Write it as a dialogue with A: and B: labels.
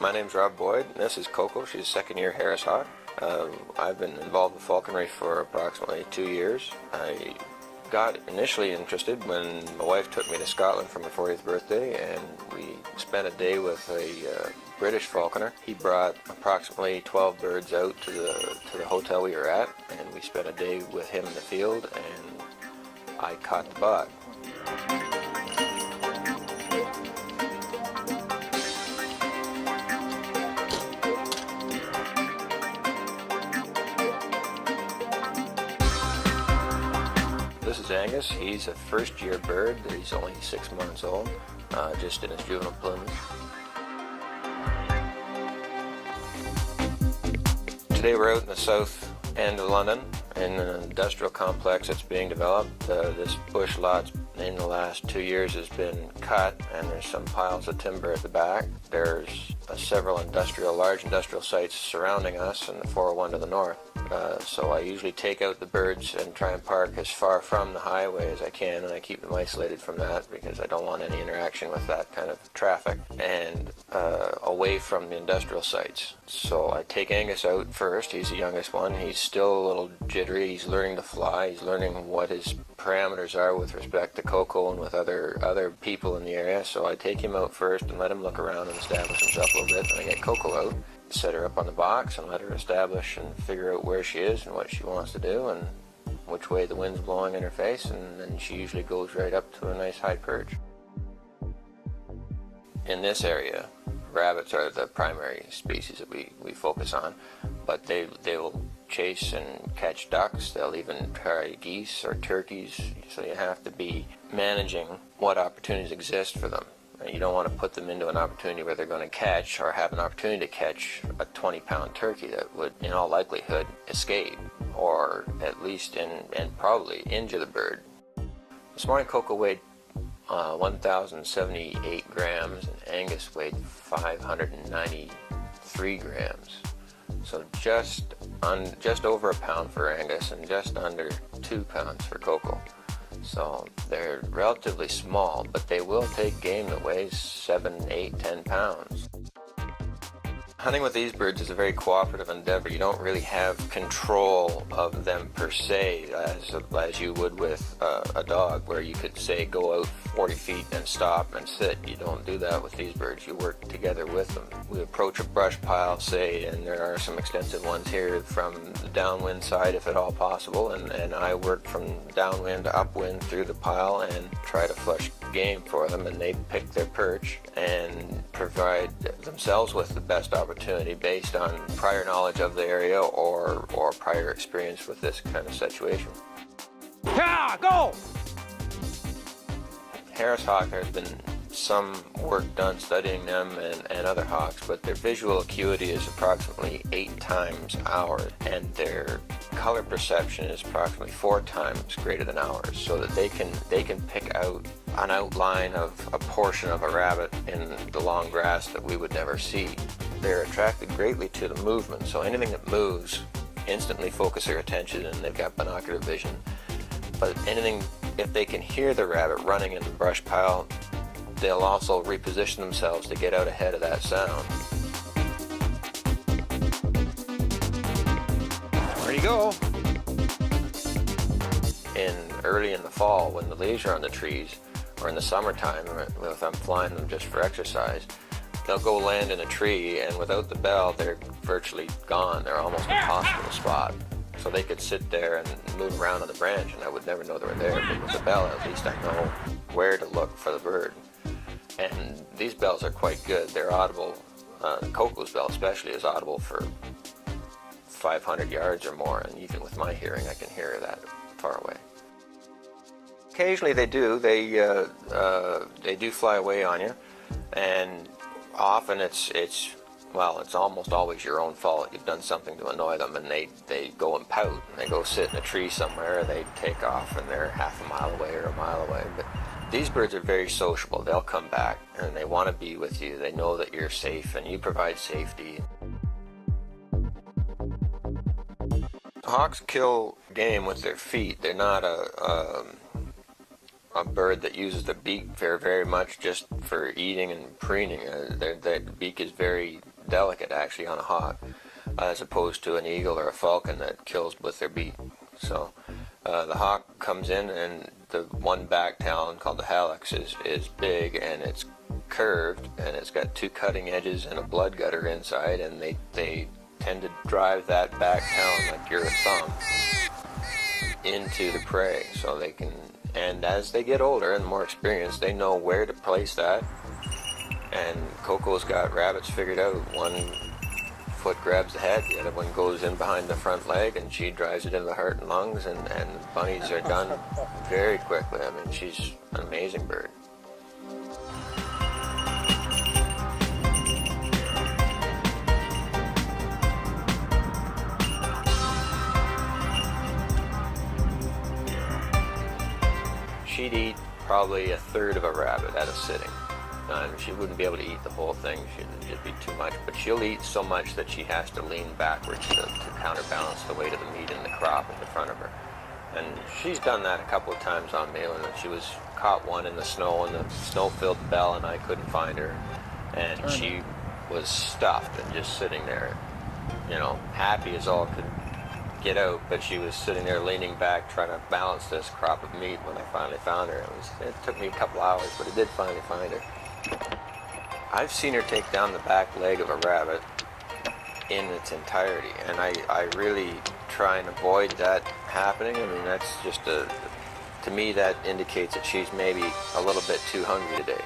A: My name's Rob Boyd, and this is Coco. She's a second-year Harris Hawk. I've been involved with falconry for approximately 2 years. I got initially interested when my wife took me to Scotland for my 40th birthday, and we spent a day with a British falconer. He brought approximately 12 birds out to the hotel we were at, and we spent a day with him in the field, and I caught the bug. This is Angus. He's a first-year bird. He's only 6 months old, just in his juvenile plumage. Today we're out in the south end of London in an industrial complex that's being developed. This bush lot in the last 2 years has been cut, and there's some piles of timber at the back. There's several large industrial sites surrounding us and the 401 to the north. So I usually take out the birds and try and park as far from the highway as I can, and I keep them isolated from that because I don't want any interaction with that kind of traffic, and away from the industrial sites. So I take Angus out first. He's the youngest one. He's still a little jittery. He's learning to fly. He's learning what his parameters are with respect to Coco and with other people in the area. So I take him out first and let him look around and establish himself a little bit. Then I get Coco out, set her up on the box, and let her establish and figure out where she is and what she wants to do and which way the wind's blowing in her face, and then she usually goes right up to a nice high perch. In this area, rabbits are the primary species that we focus on, but they will chase and catch ducks. They'll even try geese or turkeys, so you have to be managing what opportunities exist for them. You don't want to put them into an opportunity where they're going to catch or have an opportunity to catch a 20-pound turkey that would, in all likelihood, escape, or at least and probably injure the bird. This morning Coco weighed 1,078 grams, and Angus weighed 593 grams. So just over a pound for Angus and just under 2 pounds for Coco. So they're relatively small, but they will take game that weighs 7, 8, 10 pounds. Hunting with these birds is a very cooperative endeavor. You don't really have control of them per se as you would with a dog, where you could say go out 40 feet and stop and sit. You don't do that with these birds. You work together with them. We approach a brush pile, say, and there are some extensive ones here from the downwind side if at all possible, and I work from downwind to upwind through the pile and try to flush game for them, and they pick their perch and provide themselves with the best opportunity based on prior knowledge of the area or prior experience with this kind of situation.
B: Yeah, go!
A: Harris hawk, there's been some work done studying them and other hawks, but their visual acuity is approximately 8 times ours, and their color perception is approximately 4 times greater than ours, so that they can pick out an outline of a portion of a rabbit in the long grass that we would never see. They're attracted greatly to the movement, so anything that moves instantly focus their attention, and they've got binocular vision. But anything, if they can hear the rabbit running in the brush pile, they'll also reposition themselves to get out ahead of that sound.
B: There you go.
A: Early in the fall, when the leaves are on the trees, or in the summertime, if I'm flying them just for exercise, they'll go land in a tree, and without the bell, they're virtually gone. They're almost impossible to spot. So they could sit there and move around on the branch, and I would never know they were there. But with the bell, at least I know where to look for the bird. And these bells are quite good. They're audible. Coco's bell especially is audible for 500 yards or more, and even with my hearing, I can hear that far away. Occasionally they do. They do fly away on you, and often it's almost always your own fault. You've done something to annoy them, and they go and pout, and they go sit in a tree somewhere, or they take off, and they're half a mile away or a mile away. But these birds are very sociable. They'll come back, and they want to be with you. They know that you're safe, and you provide safety. Hawks kill game with their feet. They're not a bird that uses the beak very much just for eating and preening. Their beak is very delicate actually on a hawk, as opposed to an eagle or a falcon that kills with their beak. So the hawk comes in, and the one back talon called the hallux is big, and it's curved, and it's got two cutting edges and a blood gutter inside, and they tend to drive that back talon, like your thumb, into the prey, so they can, and as they get older and more experienced, they know where to place that. And Coco's got rabbits figured out. One foot grabs the head, the other one goes in behind the front leg, and she drives it into the heart and lungs, and bunnies are done very quickly. I mean, she's an amazing bird. She'd eat probably a third of a rabbit at a sitting. She wouldn't be able to eat the whole thing. It'd just be too much. But she'll eat so much that she has to lean backwards to counterbalance the weight of the meat in the crop in the front of her. And she's done that a couple of times on me. When she was caught one in the snow, and the snow filled the bell, and I couldn't find her. And she was stuffed and just sitting there, you know, happy as all could get out, but she was sitting there leaning back trying to balance this crop of meat when I finally found her. It took me a couple hours, but I did finally find her. I've seen her take down the back leg of a rabbit in its entirety, and I really try and avoid that happening. I mean, that's just to me that indicates that she's maybe a little bit too hungry today.